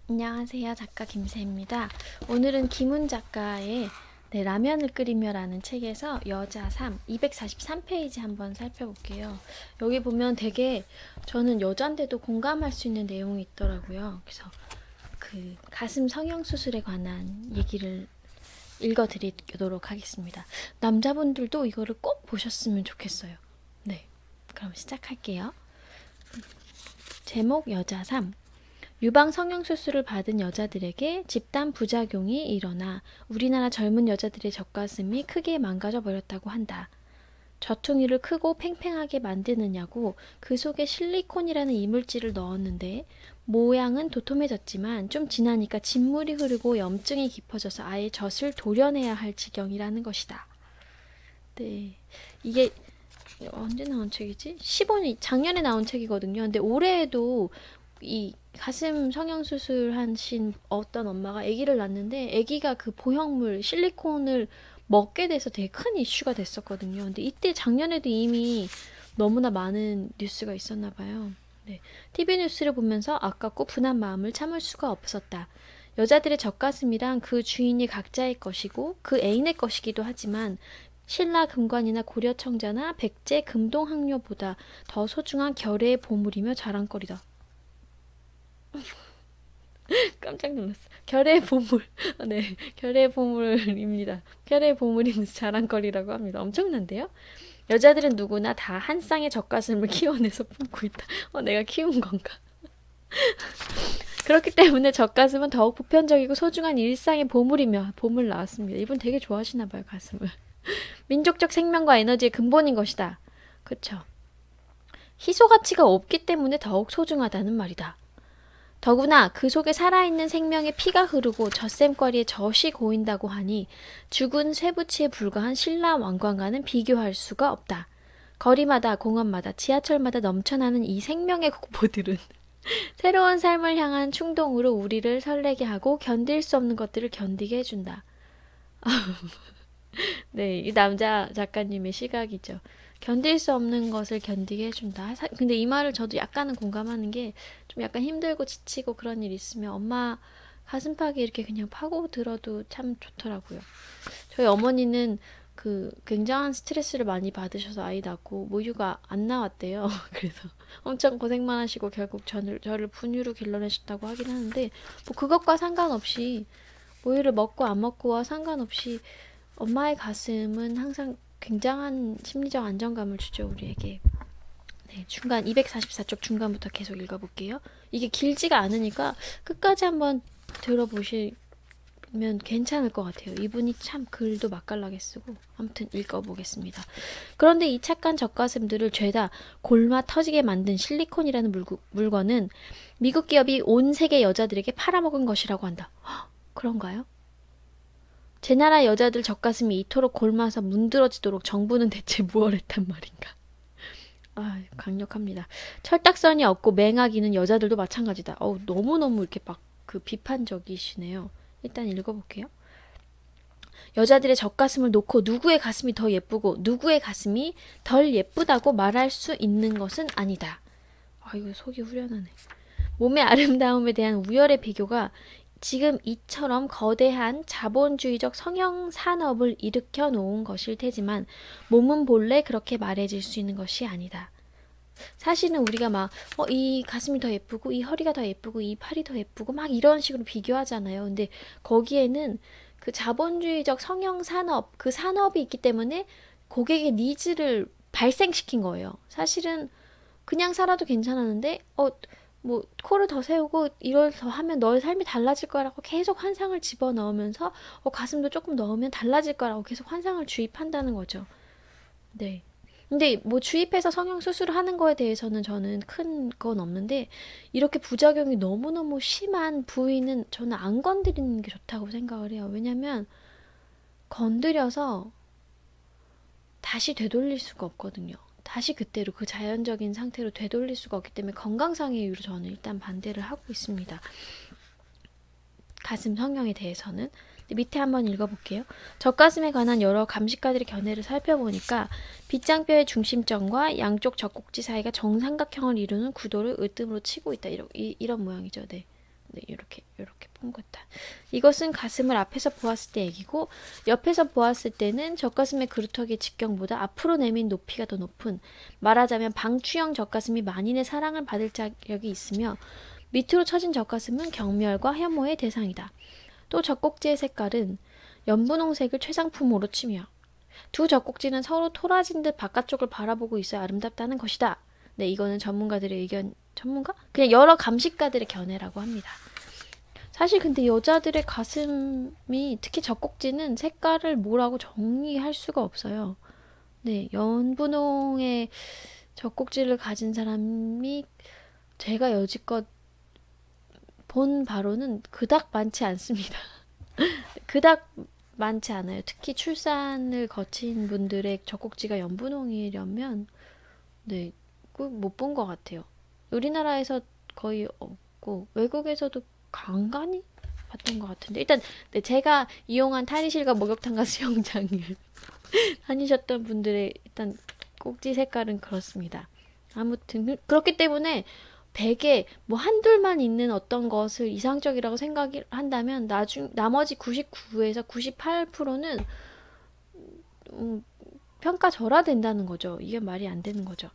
안녕하세요. 작가 김세입니다. 오늘은 김훈 작가의 라면을 끓이며라는 책에서 여자 3, 243페이지 한번 살펴볼게요. 여기 보면 되게 저는 여잔데도 공감할 수 있는 내용이 있더라고요. 그래서 그 가슴 성형수술에 관한 얘기를 읽어드리도록 하겠습니다. 남자분들도 이거를 꼭 보셨으면 좋겠어요. 네, 그럼 시작할게요. 제목 여자 3. 유방 성형수술을 받은 여자들에게 집단 부작용이 일어나 우리나라 젊은 여자들의 젖가슴이 크게 망가져 버렸다고 한다. 저퉁이를 크고 팽팽하게 만드느냐고 그 속에 실리콘이라는 이물질을 넣었는데 모양은 도톰해졌지만 좀 지나니까 진물이 흐르고 염증이 깊어져서 아예 젖을 도려내야 할 지경이라는 것이다. 네, 이게 언제 나온 책이지? 15년 작년에 나온 책이거든요. 근데 올해에도 이 가슴 성형수술 하신 어떤 엄마가 아기를 낳는데 아기가 그 보형물 실리콘을 먹게 돼서 되게 큰 이슈가 됐었거든요. 근데 이때 작년에도 이미 너무나 많은 뉴스가 있었나 봐요. 네. TV 뉴스를 보면서 아깝고 분한 마음을 참을 수가 없었다. 여자들의 젖가슴이란 그 주인이 각자의 것이고 그 애인의 것이기도 하지만 신라 금관이나 고려 청자나 백제 금동 학료보다 더 소중한 결의의 보물이며 자랑거리다. 깜짝 놀랐어. 결의 보물. 네, 결의 보물입니다. 결의 보물이면서 자랑거리라고 합니다. 엄청난데요? 여자들은 누구나 다 한 쌍의 젖가슴을 키워내서 품고 있다. 내가 키운 건가? 그렇기 때문에 젖가슴은 더욱 보편적이고 소중한 일상의 보물이며 보물 나왔습니다. 이분 되게 좋아하시나 봐요, 가슴을. 민족적 생명과 에너지의 근본인 것이다. 그쵸? 희소 가치가 없기 때문에 더욱 소중하다는 말이다. 더구나 그 속에 살아있는 생명의 피가 흐르고 젖샘거리에 젖이 고인다고 하니 죽은 쇠붙이에 불과한 신라 왕관과는 비교할 수가 없다. 거리마다 공원마다 지하철마다 넘쳐나는 이 생명의 공포들은 새로운 삶을 향한 충동으로 우리를 설레게 하고 견딜 수 없는 것들을 견디게 해준다. 네, 이 남자 작가님의 시각이죠. 견딜 수 없는 것을 견디게 해준다. 근데 이 말을 저도 약간은 공감하는 게 좀 약간 힘들고 지치고 그런 일 있으면 엄마 가슴팍에 이렇게 그냥 파고 들어도 참 좋더라고요. 저희 어머니는 그 굉장한 스트레스를 많이 받으셔서 아이 낳고 모유가 안 나왔대요. 그래서 엄청 고생만 하시고 결국 저를 분유로 길러내셨다고 하긴 하는데 뭐 그것과 상관없이 모유를 먹고 안 먹고와 상관없이 엄마의 가슴은 항상 굉장한 심리적 안정감을 주죠, 우리에게. 네, 중간 244쪽 중간부터 계속 읽어볼게요. 이게 길지가 않으니까 끝까지 한번 들어보시면 괜찮을 것 같아요. 이분이 참 글도 맛깔나게 쓰고. 아무튼 읽어보겠습니다. 그런데 이 착한 젖가슴들을 죄다 골마 터지게 만든 실리콘이라는 물건은 미국 기업이 온 세계 여자들에게 팔아먹은 것이라고 한다. 헉, 그런가요? 제 나라 여자들 젖가슴이 이토록 골마서 문드러지도록 정부는 대체 무얼 했단 말인가? 아, 강력합니다. 철딱선이 없고 맹하기는 여자들도 마찬가지다. 너무너무 이렇게 막 그 비판적이시네요. 일단 읽어볼게요. 여자들의 젖가슴을 놓고 누구의 가슴이 더 예쁘고 누구의 가슴이 덜 예쁘다고 말할 수 있는 것은 아니다. 이거 속이 후련하네. 몸의 아름다움에 대한 우열의 비교가 지금 이처럼 거대한 자본주의적 성형 산업을 일으켜 놓은 것일 테지만 몸은 본래 그렇게 말해질 수 있는 것이 아니다. 사실은 우리가 막 이 가슴이 더 예쁘고 이 허리가 더 예쁘고 이 팔이 더 예쁘고 막 이런 식으로 비교하잖아요. 근데 거기에는 그 자본주의적 성형 산업, 그 산업이 있기 때문에 고객의 니즈를 발생시킨 거예요. 사실은 그냥 살아도 괜찮았는데 뭐 코를 더 세우고 이걸 더 하면 너의 삶이 달라질 거라고 계속 환상을 집어넣으면서 가슴도 조금 넣으면 달라질 거라고 계속 환상을 주입한다는 거죠. 네. 근데 뭐 주입해서 성형 수술을 하는 거에 대해서는 저는 큰 건 없는데 이렇게 부작용이 너무너무 심한 부위는 저는 안 건드리는 게 좋다고 생각을 해요. 왜냐면 건드려서 다시 되돌릴 수가 없거든요. 다시 그때로 그 자연적인 상태로 되돌릴 수가 없기 때문에 건강상의 이유로 저는 일단 반대를 하고 있습니다. 가슴 성형에 대해서는. 밑에 한번 읽어볼게요. 젖가슴에 관한 여러 감식가들의 견해를 살펴보니까 빗장뼈의 중심점과 양쪽 젖꼭지 사이가 정삼각형을 이루는 구도를 으뜸으로 치고 있다. 이런 모양이죠. 네. 네, 이렇게 뽕긋한. 이것은 가슴을 앞에서 보았을 때 얘기고, 옆에서 보았을 때는 젖가슴의 그루터기의 직경보다 앞으로 내민 높이가 더 높은, 말하자면 방추형 젖가슴이 만인의 사랑을 받을 자격이 있으며, 밑으로 처진 젖가슴은 경멸과 혐오의 대상이다. 또 젖꼭지의 색깔은 연분홍색을 최상품으로 치며, 두 젖꼭지는 서로 토라진 듯 바깥쪽을 바라보고 있어야 아름답다는 것이다. 네, 이거는 전문가들의 의견, 전문가? 그냥 여러 감식가들의 견해라고 합니다. 사실 근데 여자들의 가슴이, 특히 젖꼭지는 색깔을 뭐라고 정의할 수가 없어요. 네, 연분홍의 젖꼭지를 가진 사람이 제가 여지껏 본 바로는 그닥 많지 않습니다. 그닥 많지 않아요. 특히 출산을 거친 분들의 젖꼭지가 연분홍이려면 네, 꼭 못 본 것 같아요. 우리나라에서 거의 없고 외국에서도 간간히 봤던 것 같은데 일단 네, 제가 이용한 탈의실과 목욕탕과 수영장을 다니셨던 분들의 일단 꼭지 색깔은 그렇습니다. 아무튼 그렇기 때문에 베개 뭐 한둘만 있는 어떤 것을 이상적이라고 생각한다면 나머지 99에서 98%는 평가절하된다는 거죠. 이게 말이 안 되는 거죠.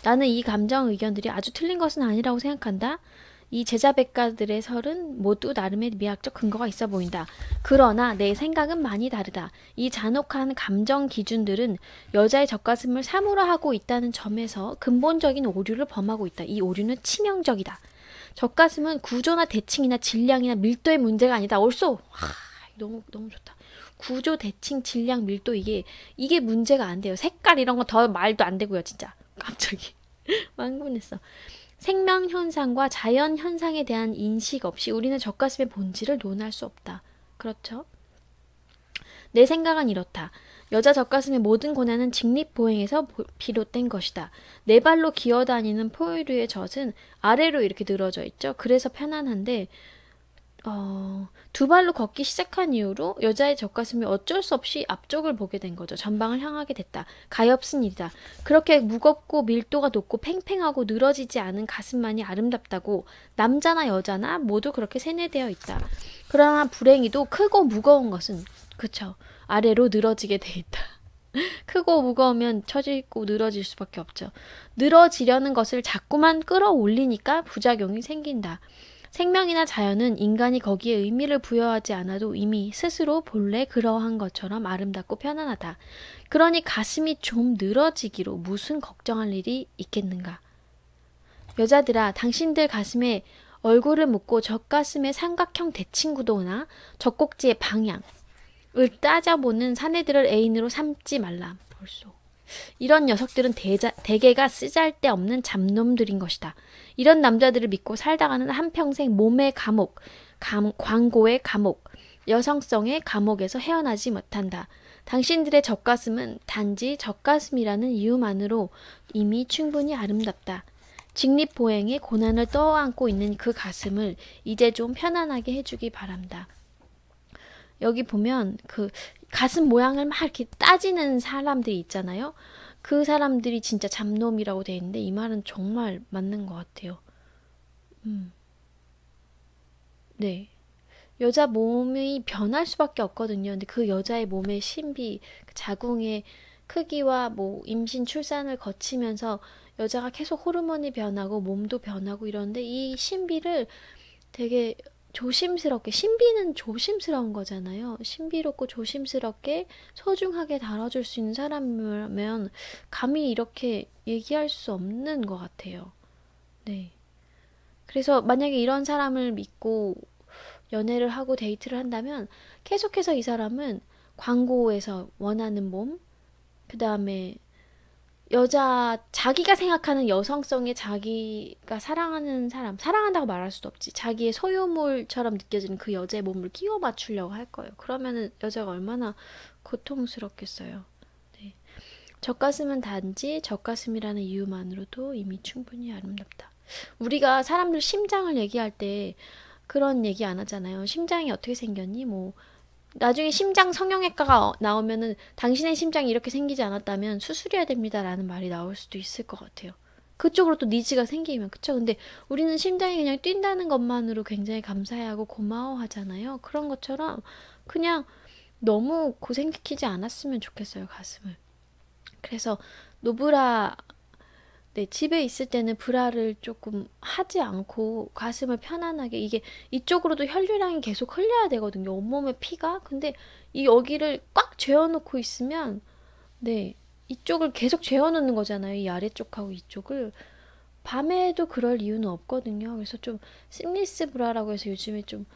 나는 이 감정 의견들이 아주 틀린 것은 아니라고 생각한다. 이 제자백가들의 설은 모두 나름의 미학적 근거가 있어 보인다. 그러나 내 생각은 많이 다르다. 이 잔혹한 감정 기준들은 여자의 젖가슴을 사물화하고 있다는 점에서 근본적인 오류를 범하고 있다. 이 오류는 치명적이다. 젖가슴은 구조나 대칭이나 질량이나 밀도의 문제가 아니다. 옳소. 너무 좋다. 구조, 대칭, 질량, 밀도 이게 문제가 안 돼요. 색깔 이런 거 더 말도 안 되고요, 진짜. 갑자기 망분했어. 생명 현상과 자연 현상에 대한 인식 없이 우리는 젖가슴의 본질을 논할 수 없다. 그렇죠? 내 생각은 이렇다. 여자 젖가슴의 모든 고난은 직립보행에서 비롯된 것이다. 네 발로 기어다니는 포유류의 젖은 아래로 이렇게 늘어져 있죠. 그래서 편안한데 두 발로 걷기 시작한 이후로 여자의 젖가슴이 어쩔 수 없이 앞쪽을 보게 된 거죠. 전방을 향하게 됐다. 가엾은 일이다. 그렇게 무겁고 밀도가 높고 팽팽하고 늘어지지 않은 가슴만이 아름답다고 남자나 여자나 모두 그렇게 세뇌되어 있다. 그러나 불행히도 크고 무거운 것은 그쵸. 아래로 늘어지게 돼 있다. 크고 무거우면 처지고 늘어질 수밖에 없죠. 늘어지려는 것을 자꾸만 끌어올리니까 부작용이 생긴다. 생명이나 자연은 인간이 거기에 의미를 부여하지 않아도 이미 스스로 본래 그러한 것처럼 아름답고 편안하다. 그러니 가슴이 좀 늘어지기로 무슨 걱정할 일이 있겠는가. 여자들아, 당신들 가슴에 얼굴을 묻고 젖가슴의 삼각형 대칭구도나 젖꼭지의 방향을 따져보는 사내들을 애인으로 삼지 말라. 벌써. 이런 녀석들은 대개가 쓰잘데없는 잡놈들인 것이다. 이런 남자들을 믿고 살다가는 한평생 몸의 감옥, 광고의 감옥, 여성성의 감옥에서 헤어나지 못한다. 당신들의 젖가슴은 단지 젖가슴이라는 이유만으로 이미 충분히 아름답다. 직립보행의 고난을 떠안고 있는 그 가슴을 이제 좀 편안하게 해주기 바란다. 여기 보면 그 가슴 모양을 막 이렇게 따지는 사람들이 있잖아요. 그 사람들이 진짜 잡놈이라고 돼 있는데 이 말은 정말 맞는 것 같아요. 네. 여자 몸이 변할 수밖에 없거든요. 근데 그 여자의 몸의 신비, 그 자궁의 크기와 뭐 임신 출산을 거치면서 여자가 계속 호르몬이 변하고 몸도 변하고 이러는데 이 신비를 되게 조심스럽게, 신비는 조심스러운 거잖아요. 신비롭고 조심스럽게 소중하게 다뤄줄 수 있는 사람이라면 감히 이렇게 얘기할 수 없는 것 같아요. 네. 그래서 만약에 이런 사람을 믿고 연애를 하고 데이트를 한다면 계속해서 이 사람은 광고에서 원하는 몸, 그 다음에 자기가 생각하는 여성성의 자기가 사랑하는 사람, 사랑한다고 말할 수도 없지. 자기의 소유물처럼 느껴지는 그 여자의 몸을 끼워 맞추려고 할 거예요. 그러면은 여자가 얼마나 고통스럽겠어요. 네. 젖가슴은 단지 젖가슴이라는 이유만으로도 이미 충분히 아름답다. 우리가 사람들 심장을 얘기할 때 그런 얘기 안 하잖아요. 심장이 어떻게 생겼니? 뭐 나중에 심장 성형외과가 나오면은 당신의 심장이 이렇게 생기지 않았다면 수술해야 됩니다라는 말이 나올 수도 있을 것 같아요. 그쪽으로 또 니즈가 생기면, 그쵸? 근데 우리는 심장이 그냥 뛴다는 것만으로 굉장히 감사해하고 고마워하잖아요. 그런 것처럼 그냥 너무 고생시키지 않았으면 좋겠어요, 가슴을. 그래서 노브라, 네, 집에 있을 때는 브라를 조금 하지 않고 가슴을 편안하게, 이게 이쪽으로도 혈류량이 계속 흘려야 되거든요. 온몸에 피가. 근데 이 여기를 꽉 죄어놓고 있으면, 네, 이쪽을 계속 죄어놓는 거잖아요. 이 아래쪽하고 이쪽을. 밤에도 그럴 이유는 없거든요. 그래서 좀 심리스 브라라고 해서 요즘에 좀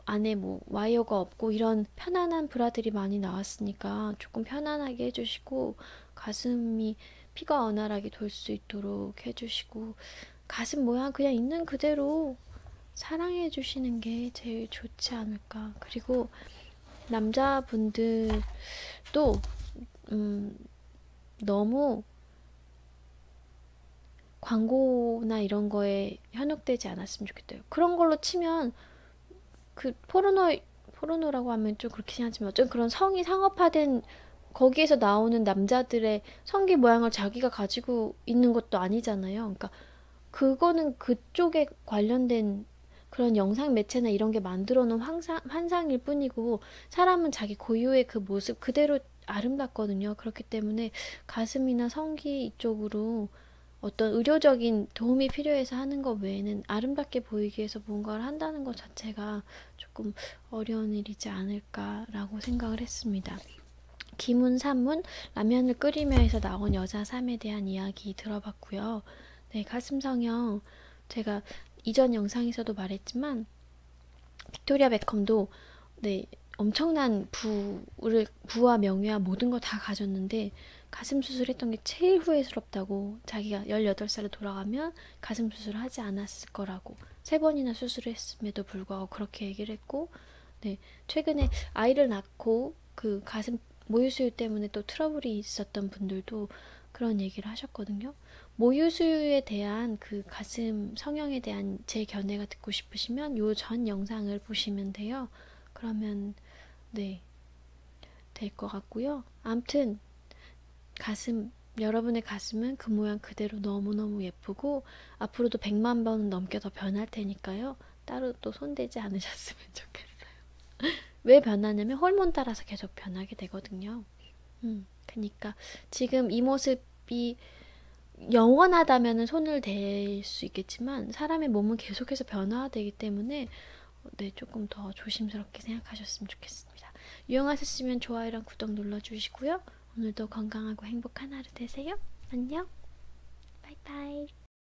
안에 뭐 와이어가 없고 이런 편안한 브라들이 많이 나왔으니까 조금 편안하게 해주시고, 가슴이 피가 원활하게 돌 수 있도록 해주시고, 가슴 모양 그냥 있는 그대로 사랑해 주시는 게 제일 좋지 않을까. 그리고 남자분들도 음, 너무 광고나 이런 거에 현혹되지 않았으면 좋겠대요. 그런 걸로 치면 그 포르노라고 하면 좀 그렇긴 하지만 어쨌든 그런 성이 상업화된 거기에서 나오는 남자들의 성기 모양을 자기가 가지고 있는 것도 아니잖아요. 그러니까 그거는 그쪽에 관련된 그런 영상 매체나 이런 게 만들어 놓은 환상일 뿐이고, 사람은 자기 고유의 그 모습 그대로 아름답거든요. 그렇기 때문에 가슴이나 성기 이쪽으로 어떤 의료적인 도움이 필요해서 하는 것 외에는 아름답게 보이기 위해서 뭔가를 한다는 것 자체가 조금 어려운 일이지 않을까라고 생각을 했습니다. 기문 3문 라면을 끓이며에서 나온 여자 3에 대한 이야기 들어봤고요. 네, 가슴 성형 제가 이전 영상에서도 말했지만 빅토리아 베컴도 네, 엄청난 부와 명예와 모든 거 다 가졌는데 가슴 수술했던 게 제일 후회스럽다고, 자기가 18살에 돌아가면 가슴 수술을 하지 않았을 거라고 3번이나 수술했음에도 불구하고 그렇게 얘기를 했고, 네, 최근에 아이를 낳고 그 가슴 모유수유 때문에 또 트러블이 있었던 분들도 그런 얘기를 하셨거든요. 모유수유에 대한 그 가슴 성형에 대한 제 견해가 듣고 싶으시면 요 전 영상을 보시면 돼요. 그러면 네, 될 것 같고요. 암튼 여러분의 가슴은 그 모양 그대로 너무너무 예쁘고 앞으로도 100만 번은 넘게 더 변할 테니까요. 따로 또 손대지 않으셨으면 좋겠어요. 왜 변하냐면 호르몬 따라서 계속 변하게 되거든요. 그러니까 지금 이 모습이 영원하다면 손을 댈 수 있겠지만 사람의 몸은 계속해서 변화되기 때문에 네, 조금 더 조심스럽게 생각하셨으면 좋겠습니다. 유용하셨으면 좋아요랑 구독 눌러주시고요. 오늘도 건강하고 행복한 하루 되세요. 안녕. 바이바이.